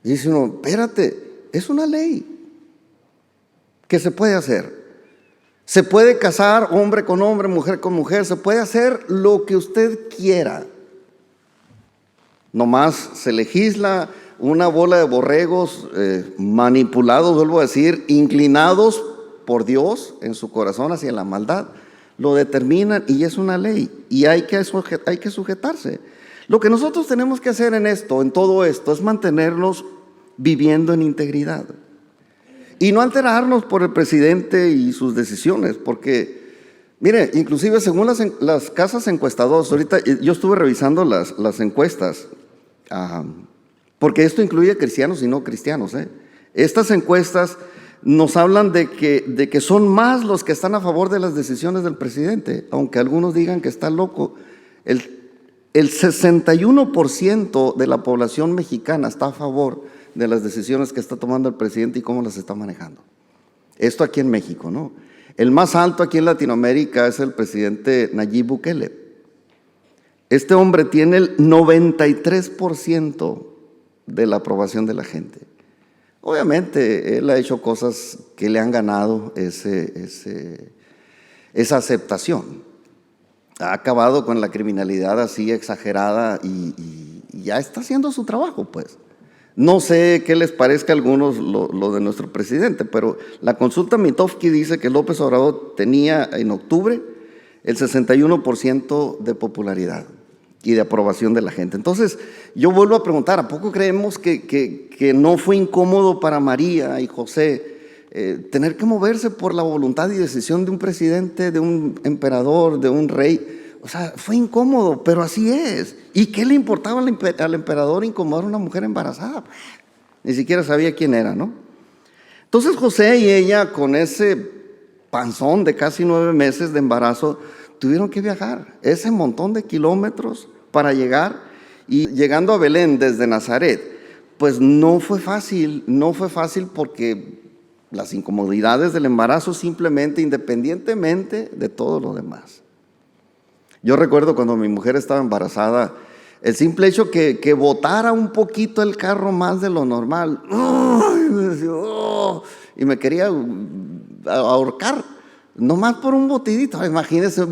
Y dice uno, espérate, es una ley que se puede hacer. Se puede casar hombre con hombre, mujer con mujer, se puede hacer lo que usted quiera. Nomás se legisla una bola de borregos manipulados, vuelvo a decir, inclinados por Dios en su corazón hacia la maldad. Lo determinan y es una ley y hay que sujetarse. Lo que nosotros tenemos que hacer en todo esto, es mantenernos viviendo en integridad. Y no alterarnos por el presidente y sus decisiones, porque, mire, inclusive según las casas encuestadoras, ahorita yo estuve revisando las encuestas, porque esto incluye cristianos y no cristianos. Estas encuestas nos hablan de que son más los que están a favor de las decisiones del presidente, aunque algunos digan que está loco. El 61% de la población mexicana está a favor de las decisiones que está tomando el presidente y cómo las está manejando. Esto aquí en México, ¿no? El más alto aquí en Latinoamérica es el presidente Nayib Bukele. Este hombre tiene el 93% de la aprobación de la gente. Obviamente, él ha hecho cosas que le han ganado esa aceptación. Ha acabado con la criminalidad así exagerada y ya está haciendo su trabajo, pues. No sé qué les parezca a algunos lo de nuestro presidente, pero la consulta Mitofsky dice que López Obrador tenía en octubre el 61% de popularidad y de aprobación de la gente. Entonces, yo vuelvo a preguntar, ¿a poco creemos que no fue incómodo para María y José tener que moverse por la voluntad y decisión de un presidente, de un emperador, de un rey? O sea, fue incómodo, pero así es. ¿Y qué le importaba al emperador incomodar a una mujer embarazada? Ni siquiera sabía quién era, ¿no? Entonces José y ella, con ese panzón de casi 9 meses de embarazo, tuvieron que viajar ese montón de kilómetros para llegar. Y llegando a Belén desde Nazaret, pues no fue fácil porque las incomodidades del embarazo simplemente, independientemente de todo lo demás. Yo recuerdo cuando mi mujer estaba embarazada, el simple hecho que botara un poquito el carro más de lo normal, y me quería ahorcar, nomás por un botidito. Imagínense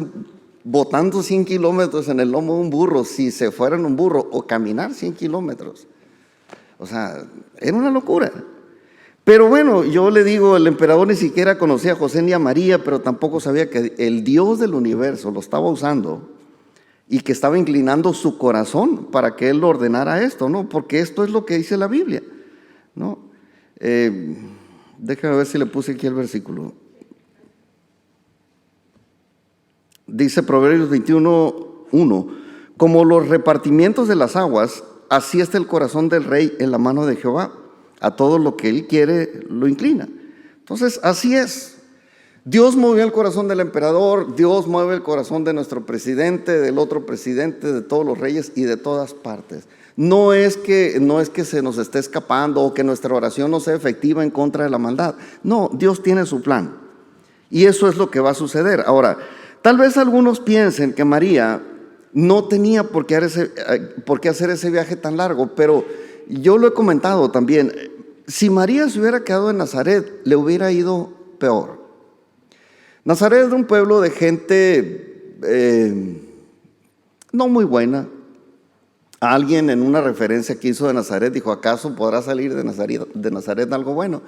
botando 100 kilómetros en el lomo de un burro, si se fuera en un burro, o caminar 100 kilómetros. O sea, era una locura. Pero bueno, yo le digo, el emperador ni siquiera conocía a José ni a María, pero tampoco sabía que el Dios del universo lo estaba usando y que estaba inclinando su corazón para que él lo ordenara esto, ¿no? Porque esto es lo que dice la Biblia, ¿no? Déjame ver si le puse aquí el versículo. Dice Proverbios 21:1: como los repartimientos de las aguas, así está el corazón del rey en la mano de Jehová. A todo lo que él quiere lo inclina. Entonces, así es. Dios movió el corazón del emperador, Dios mueve el corazón de nuestro presidente, del otro presidente, de todos los reyes y de todas partes. No es que se nos esté escapando o que nuestra oración no sea efectiva en contra de la maldad. No, Dios tiene su plan. Y eso es lo que va a suceder. Ahora, tal vez algunos piensen que María no tenía por qué hacer ese viaje tan largo, pero yo lo he comentado también. Si María se hubiera quedado en Nazaret, le hubiera ido peor. Nazaret era un pueblo de gente no muy buena. Alguien en una referencia que hizo de Nazaret dijo: ¿acaso podrá salir de Nazaret algo bueno?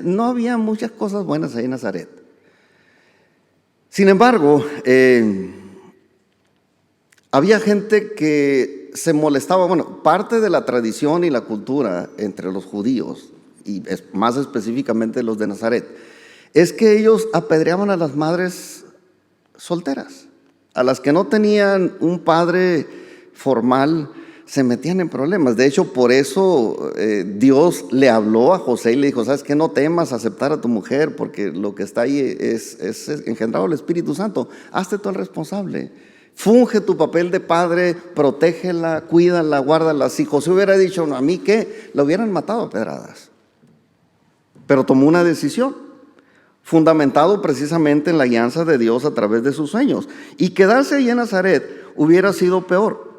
No había muchas cosas buenas ahí en Nazaret. Sin embargo, había gente que se molestaba. Bueno, parte de la tradición y la cultura entre los judíos, y más específicamente los de Nazaret, es que ellos apedreaban a las madres solteras. A las que no tenían un padre formal, se metían en problemas. De hecho, por eso Dios le habló a José y le dijo: ¿sabes qué? No temas aceptar a tu mujer, porque lo que está ahí es engendrado el Espíritu Santo. Hazte tú el responsable. Funge tu papel de padre, protégela, cuídala, guárdala. Si José hubiera dicho: no, ¿a mí qué?, lo hubieran matado a pedradas. Pero tomó una decisión, fundamentado precisamente en la guianza de Dios a través de sus sueños. Y quedarse ahí en Nazaret hubiera sido peor.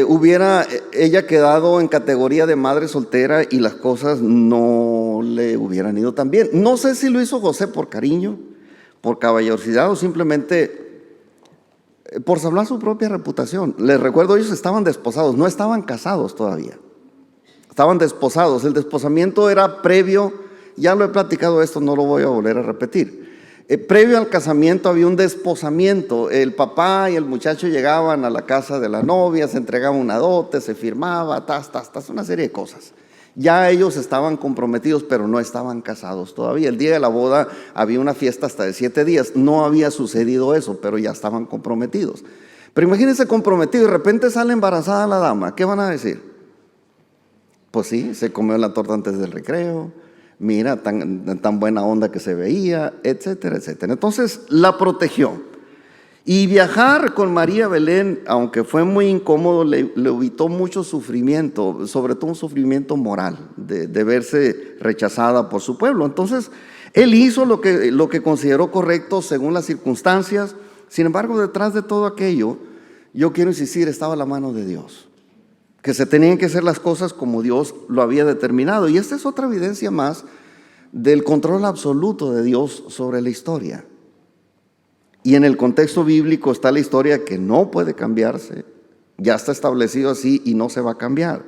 Hubiera ella quedado en categoría de madre soltera y las cosas no le hubieran ido tan bien. No sé si lo hizo José por cariño, por caballerosidad o simplemente por salvar su propia reputación. Les recuerdo, ellos estaban desposados, no estaban casados todavía. Estaban desposados. El desposamiento era previo, ya lo he platicado esto, no lo voy a volver a repetir. Previo al casamiento había un desposamiento. El papá y el muchacho llegaban a la casa de la novia, se entregaba una dote, se firmaba, una serie de cosas. Ya ellos estaban comprometidos, pero no estaban casados todavía. El día de la boda había una fiesta hasta de 7 días. No había sucedido eso, pero ya estaban comprometidos. Pero imagínense comprometido y de repente sale embarazada la dama. ¿Qué van a decir? Pues sí, se comió la torta antes del recreo. Mira, tan buena onda que se veía, etcétera, etcétera. Entonces la protegió. Y viajar con María a Belén, aunque fue muy incómodo, le evitó mucho sufrimiento, sobre todo un sufrimiento moral, de verse rechazada por su pueblo. Entonces, él hizo lo que consideró correcto según las circunstancias. Sin embargo, detrás de todo aquello, yo quiero insistir, estaba la mano de Dios, que se tenían que hacer las cosas como Dios lo había determinado. Y esta es otra evidencia más del control absoluto de Dios sobre la historia. Y en el contexto bíblico está la historia que no puede cambiarse, ya está establecido así y no se va a cambiar.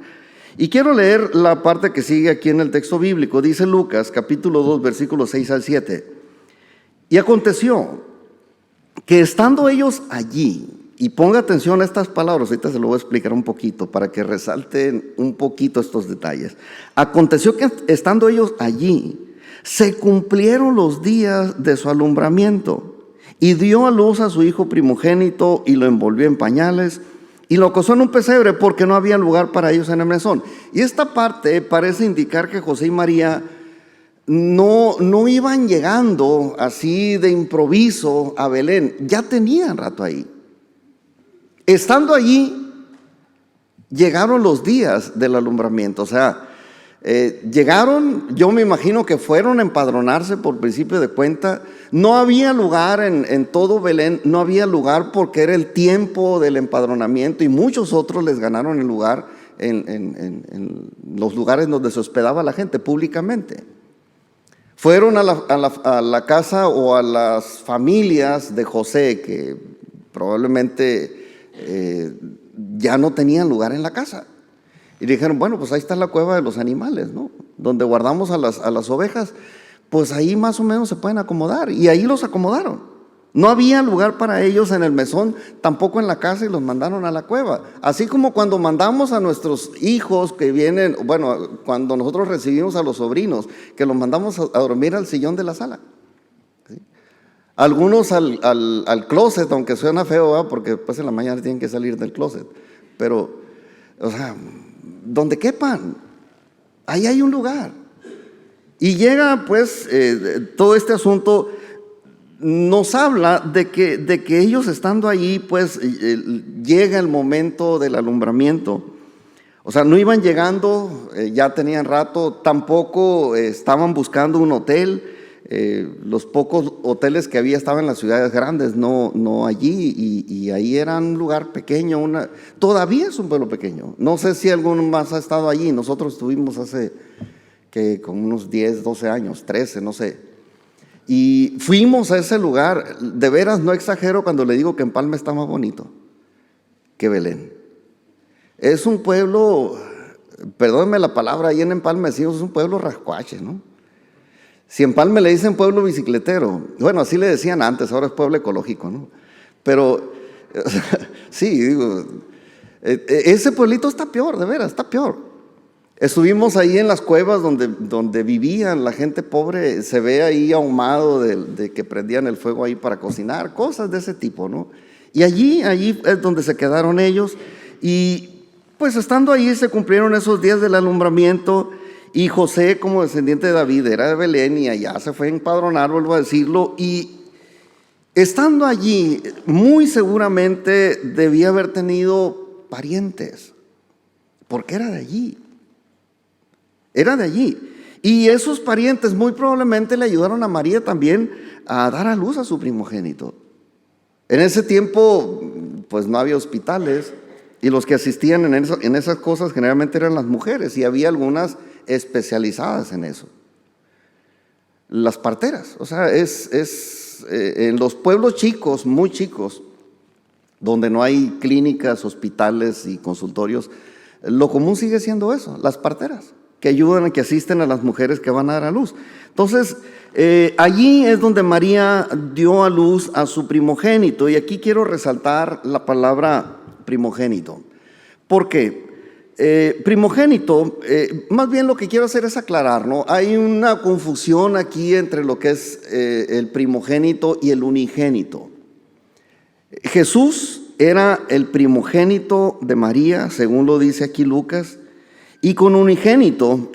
Y quiero leer la parte que sigue aquí en el texto bíblico. Dice Lucas capítulo 2 versículos 6 al 7. Y aconteció que estando ellos allí, y ponga atención a estas palabras, ahorita se lo voy a explicar un poquito para que resalten un poquito estos detalles. Aconteció que estando ellos allí, se cumplieron los días de su alumbramiento. Y dio a luz a su hijo primogénito y lo envolvió en pañales y lo acostó en un pesebre porque no había lugar para ellos en el mesón. Y esta parte parece indicar que José y María no iban llegando así de improviso a Belén, ya tenían rato ahí. Estando allí, Llegaron los días del alumbramiento, o sea, llegaron, yo me imagino que fueron a empadronarse por principio de cuenta. No había lugar en todo Belén, no había lugar porque era el tiempo del empadronamiento y muchos otros les ganaron el lugar en los lugares donde se hospedaba la gente públicamente. Fueron a la casa o a las familias de José que probablemente ya no tenían lugar en la casa. Y dijeron, bueno, pues ahí está la cueva de los animales, ¿no? Donde guardamos a las ovejas, pues ahí más o menos se pueden acomodar. Y ahí los acomodaron. No había lugar para ellos en el mesón, tampoco en la casa, y los mandaron a la cueva. Así como cuando mandamos a nuestros hijos que vienen, bueno, cuando nosotros recibimos a los sobrinos, que los mandamos a dormir al sillón de la sala. ¿Sí? Algunos al closet, aunque suena feo, ¿verdad? Porque después en la mañana tienen que salir del closet. Pero, o sea, donde quepan, ahí hay un lugar. Y llega pues todo este asunto, nos habla de que ellos estando allí, pues llega el momento del alumbramiento. O sea, no iban llegando, ya tenían rato, tampoco estaban buscando un hotel. Los pocos hoteles que había estaban en las ciudades grandes, no allí, y ahí era un lugar pequeño, todavía es un pueblo pequeño. No sé si alguno más ha estado allí. Nosotros estuvimos hace como unos 10, 12 años, 13, no sé. Y fuimos a ese lugar. De veras, no exagero cuando le digo que Empalme está más bonito que Belén. Es un pueblo, perdónenme la palabra, ahí en Empalme decimos, es un pueblo rascuache, ¿no? Si Empalme le dicen pueblo bicicletero, bueno, así le decían antes, ahora es pueblo ecológico, ¿no? Pero, o sea, sí, digo, ese pueblito está peor, de veras, está peor. Estuvimos ahí en las cuevas donde vivían la gente pobre, se ve ahí ahumado de que prendían el fuego ahí para cocinar, cosas de ese tipo, ¿no? Y allí es donde se quedaron ellos, y pues estando ahí se cumplieron esos días del alumbramiento, y José, como descendiente de David, era de Belén y allá se fue a empadronar, vuelvo a decirlo, y estando allí, muy seguramente debía haber tenido parientes, porque era de allí. Era de allí. Y esos parientes muy probablemente le ayudaron a María también a dar a luz a su primogénito. En ese tiempo, pues no había hospitales, y los que asistían en esas cosas generalmente eran las mujeres, y había algunas especializadas en eso. Las parteras, o sea, en los pueblos chicos, muy chicos, donde no hay clínicas, hospitales y consultorios, lo común sigue siendo eso, las parteras, que ayudan, que asisten a las mujeres que van a dar a luz. Entonces, allí es donde María dio a luz a su primogénito, y aquí quiero resaltar la palabra primogénito. ¿Por qué? Primogénito, más bien lo que quiero hacer es aclarar, ¿no? Hay una confusión aquí entre lo que es el primogénito y el unigénito. Jesús era el primogénito de María, según lo dice aquí Lucas, y con unigénito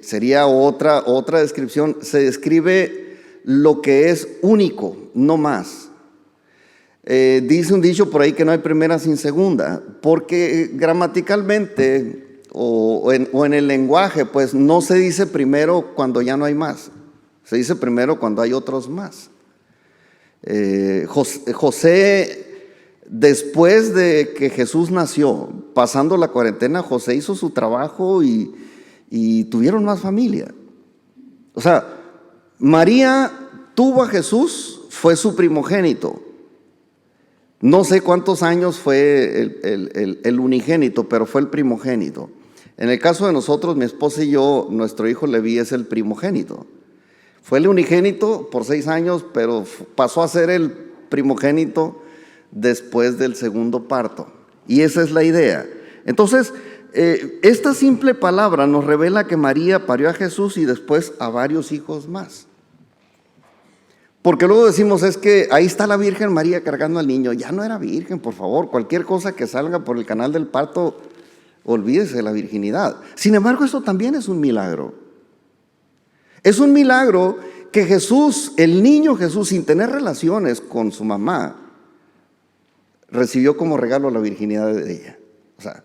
sería otra descripción, se describe lo que es único, no más. Dice un dicho por ahí que no hay primera sin segunda, porque gramaticalmente o en el lenguaje, pues no se dice primero cuando ya no hay más, se dice primero cuando hay otros más. José, después de que Jesús nació, pasando la cuarentena, José hizo su trabajo y tuvieron más familia. O sea, María tuvo a Jesús, fue su primogénito. No sé cuántos años fue el unigénito, pero fue el primogénito. En el caso de nosotros, mi esposa y yo, nuestro hijo Leví es el primogénito. Fue el unigénito por 6 años, pero pasó a ser el primogénito después del segundo parto. Y esa es la idea. Entonces, esta simple palabra nos revela que María parió a Jesús y después a varios hijos más. Porque luego decimos, es que ahí está la Virgen María cargando al niño. Ya no era virgen, por favor. Cualquier cosa que salga por el canal del parto, olvídese de la virginidad. Sin embargo, eso también es un milagro. Es un milagro que Jesús, el niño Jesús, sin tener relaciones con su mamá, recibió como regalo la virginidad de ella. O sea,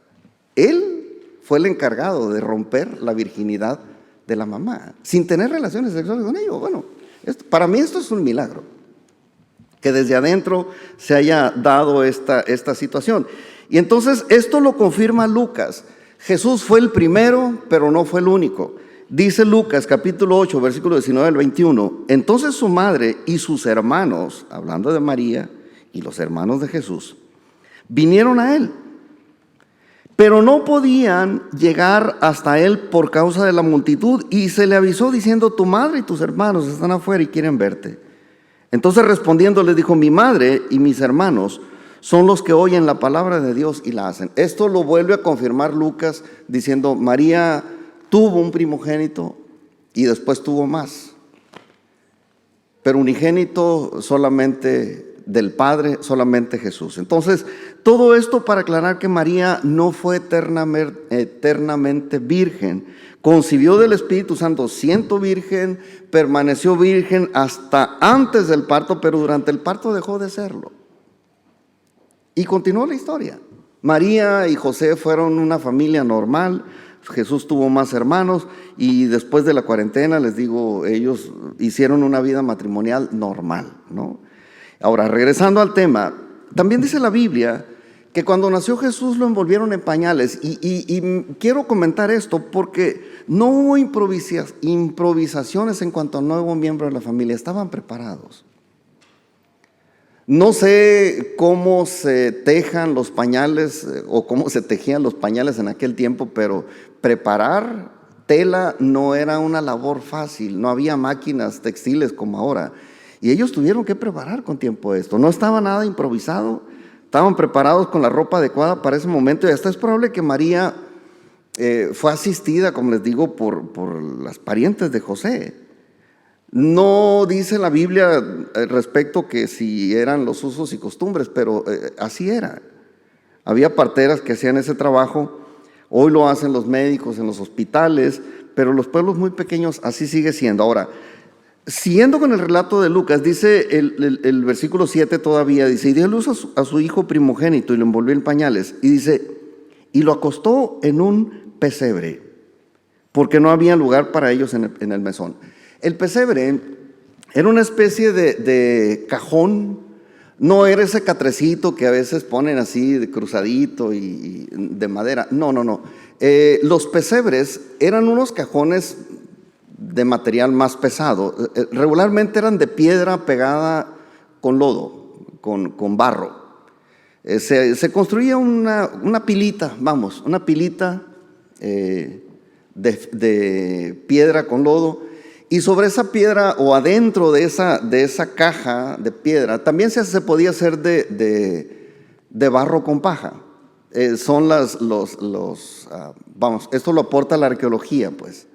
él fue el encargado de romper la virginidad de la mamá, sin tener relaciones sexuales con ellos. Bueno, para mí esto es un milagro, que desde adentro se haya dado esta situación. Y entonces esto lo confirma Lucas. Jesús fue el primero, pero no fue el único. Dice Lucas capítulo 8, versículo 19 al 21. Entonces su madre y sus hermanos, hablando de María y los hermanos de Jesús, vinieron a él, pero no podían llegar hasta él por causa de la multitud, y se le avisó diciendo: tu madre y tus hermanos están afuera y quieren verte. Entonces respondiendo les dijo: mi madre y mis hermanos son los que oyen la palabra de Dios y la hacen. Esto lo vuelve a confirmar Lucas diciendo: María tuvo un primogénito y después tuvo más, pero unigénito solamente del Padre, solamente Jesús. Entonces, todo esto para aclarar que María no fue eternamente virgen. Concibió del Espíritu Santo siendo virgen, permaneció virgen hasta antes del parto, pero durante el parto dejó de serlo. Y continuó la historia. María y José fueron una familia normal. Jesús tuvo más hermanos y después de la cuarentena, les digo, ellos hicieron una vida matrimonial normal, ¿no? Ahora, regresando al tema, también dice la Biblia que cuando nació Jesús lo envolvieron en pañales. Y quiero comentar esto porque no hubo improvisaciones en cuanto al nuevo miembro de la familia. Estaban preparados. No sé cómo se tejan los pañales o cómo se tejían los pañales en aquel tiempo, pero preparar tela no era una labor fácil. No había máquinas textiles como ahora. Y ellos tuvieron que preparar con tiempo esto. No estaba nada improvisado. Estaban preparados con la ropa adecuada para ese momento. Y hasta es probable que María fue asistida, como les digo, por las parientes de José. No dice la Biblia respecto que si eran los usos y costumbres, pero así era. Había parteras que hacían ese trabajo. Hoy lo hacen los médicos en los hospitales, pero los pueblos muy pequeños así sigue siendo. Ahora, siguiendo con el relato de Lucas, dice el versículo 7 todavía, dice: y dio luz a su hijo primogénito y lo envolvió en pañales. Y dice: y lo acostó en un pesebre, porque no había lugar para ellos en el mesón. El pesebre era una especie de cajón. No era ese catrecito que a veces ponen así de cruzadito y de madera. No. Los pesebres eran unos cajones de material más pesado. Regularmente eran de piedra pegada con lodo, con barro. Se construía una pilita, una pilita de piedra con lodo, y sobre esa piedra o adentro de esa caja de piedra también se podía hacer de barro con paja. Son esto lo aporta la arqueología, pues.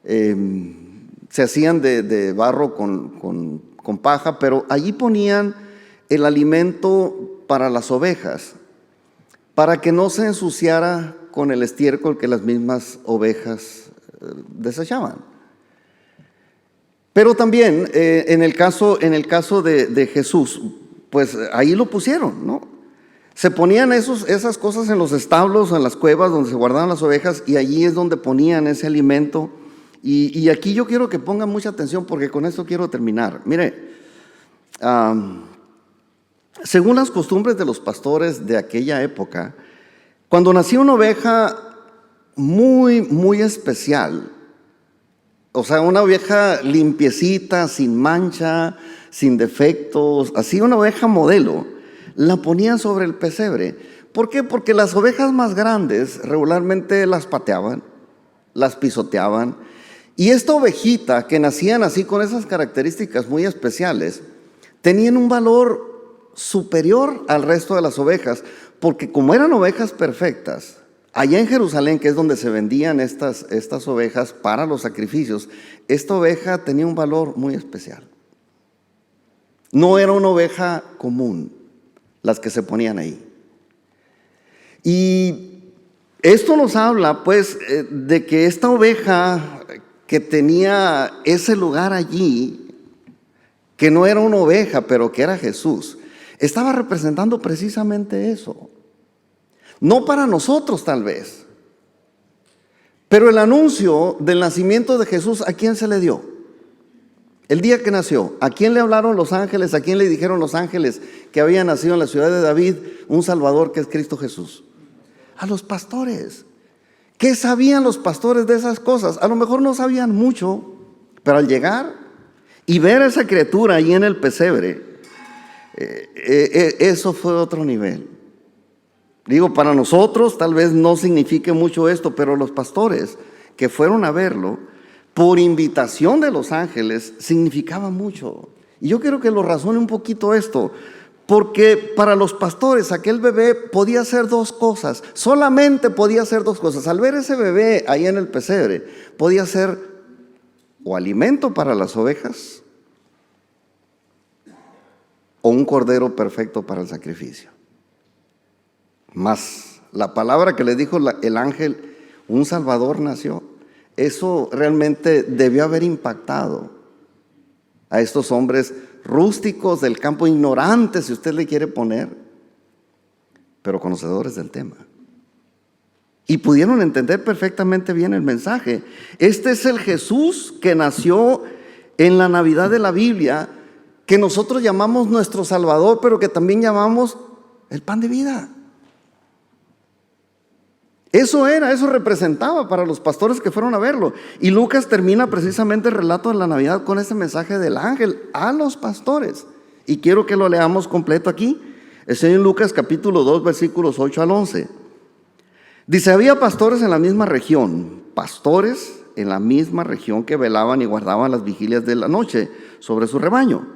Se hacían de barro con paja, pero allí ponían el alimento para las ovejas, para que no se ensuciara con el estiércol que las mismas ovejas desechaban. Pero también en el caso de Jesús, pues ahí lo pusieron, ¿no? Se ponían esas cosas en los establos, en las cuevas donde se guardaban las ovejas, y allí es donde ponían ese alimento. Y aquí yo quiero que pongan mucha atención porque con esto quiero terminar. Mire, según las costumbres de los pastores de aquella época, cuando nacía una oveja muy, muy especial, o sea, una oveja limpiecita, sin mancha, sin defectos, así una oveja modelo, la ponían sobre el pesebre. ¿Por qué? Porque las ovejas más grandes regularmente las pateaban, las pisoteaban. Y esta ovejita que nacían así con esas características muy especiales, tenían un valor superior al resto de las ovejas, porque como eran ovejas perfectas, allá en Jerusalén, que es donde se vendían estas ovejas para los sacrificios, esta oveja tenía un valor muy especial. No era una oveja común las que se ponían ahí. Y esto nos habla, pues, de que esta oveja que tenía ese lugar allí, que no era una oveja, pero que era Jesús, estaba representando precisamente eso. No para nosotros tal vez. Pero el anuncio del nacimiento de Jesús, ¿a quién se le dio? El día que nació, ¿a quién le hablaron los ángeles? ¿A quién le dijeron los ángeles que había nacido en la ciudad de David un Salvador que es Cristo Jesús? A los pastores. ¿Qué sabían los pastores de esas cosas? A lo mejor no sabían mucho, pero al llegar y ver a esa criatura ahí en el pesebre, eso fue otro nivel. Digo, para nosotros tal vez no signifique mucho esto, pero los pastores que fueron a verlo, por invitación de los ángeles, significaba mucho. Y yo quiero que lo razone un poquito esto, porque para los pastores aquel bebé podía hacer dos cosas, solamente podía hacer dos cosas. Al ver ese bebé ahí en el pesebre, podía ser o alimento para las ovejas o un cordero perfecto para el sacrificio. Mas la palabra que le dijo el ángel, un Salvador nació, eso realmente debió haber impactado a estos hombres rústicos del campo, ignorantes si usted le quiere poner, pero conocedores del tema. Y pudieron entender perfectamente bien el mensaje. Este es el Jesús que nació en la Navidad de la Biblia, que nosotros llamamos nuestro Salvador, pero que también llamamos el pan de vida. Eso representaba para los pastores que fueron a verlo. Y Lucas termina precisamente el relato de la Navidad con ese mensaje del ángel a los pastores. Y quiero que lo leamos completo aquí. Es en Lucas capítulo 2, versículos 8 al 11. Dice, había pastores en la misma región que velaban y guardaban las vigilias de la noche sobre su rebaño.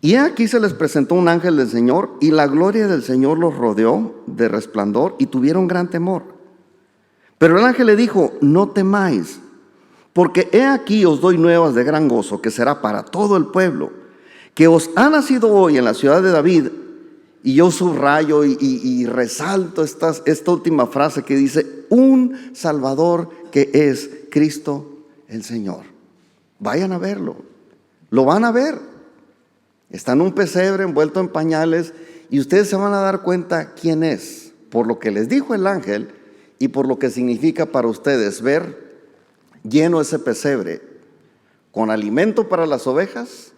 Y aquí se les presentó un ángel del Señor, y la gloria del Señor los rodeó de resplandor, y tuvieron gran temor. Pero el ángel le dijo, no temáis, porque he aquí os doy nuevas de gran gozo, que será para todo el pueblo, que os ha nacido hoy en la ciudad de David. Y yo subrayo y resalto esta última frase que dice, un Salvador que es Cristo el Señor. Vayan a verlo, lo van a ver. Está en un pesebre envuelto en pañales, y ustedes se van a dar cuenta quién es, por lo que les dijo el ángel y por lo que significa para ustedes ver lleno ese pesebre con alimento para las ovejas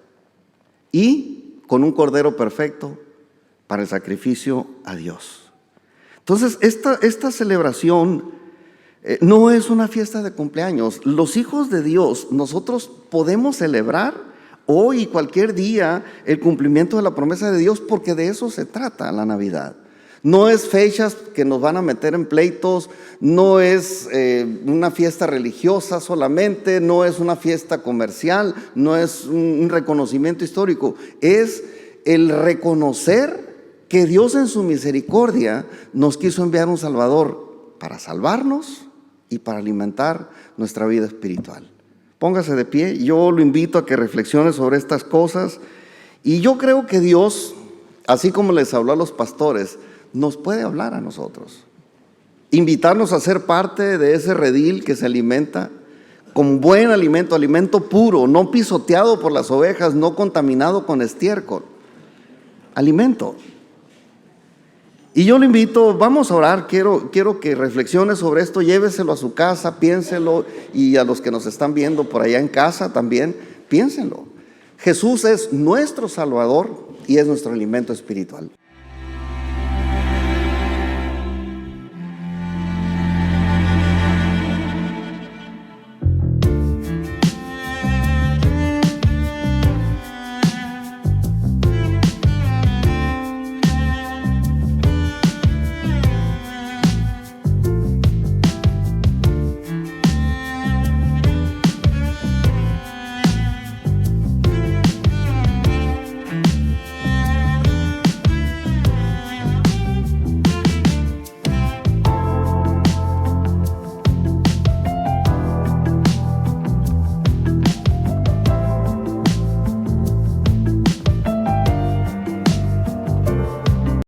y con un cordero perfecto para el sacrificio a Dios. Entonces esta celebración no es una fiesta de cumpleaños. Los hijos de Dios, nosotros podemos celebrar hoy y cualquier día el cumplimiento de la promesa de Dios, porque de eso se trata la Navidad. No es fechas que nos van a meter en pleitos, no es una fiesta religiosa solamente, no es una fiesta comercial, no es un reconocimiento histórico. Es el reconocer que Dios en su misericordia nos quiso enviar un Salvador para salvarnos y para alimentar nuestra vida espiritual. Póngase de pie, yo lo invito a que reflexione sobre estas cosas, y yo creo que Dios, así como les habló a los pastores, nos puede hablar a nosotros, invitarnos a ser parte de ese redil que se alimenta con buen alimento, alimento puro, no pisoteado por las ovejas, no contaminado con estiércol, alimento. Y yo le invito, vamos a orar, quiero que reflexione sobre esto, lléveselo a su casa, piénselo, y a los que nos están viendo por allá en casa también, piénsenlo. Jesús es nuestro Salvador y es nuestro alimento espiritual.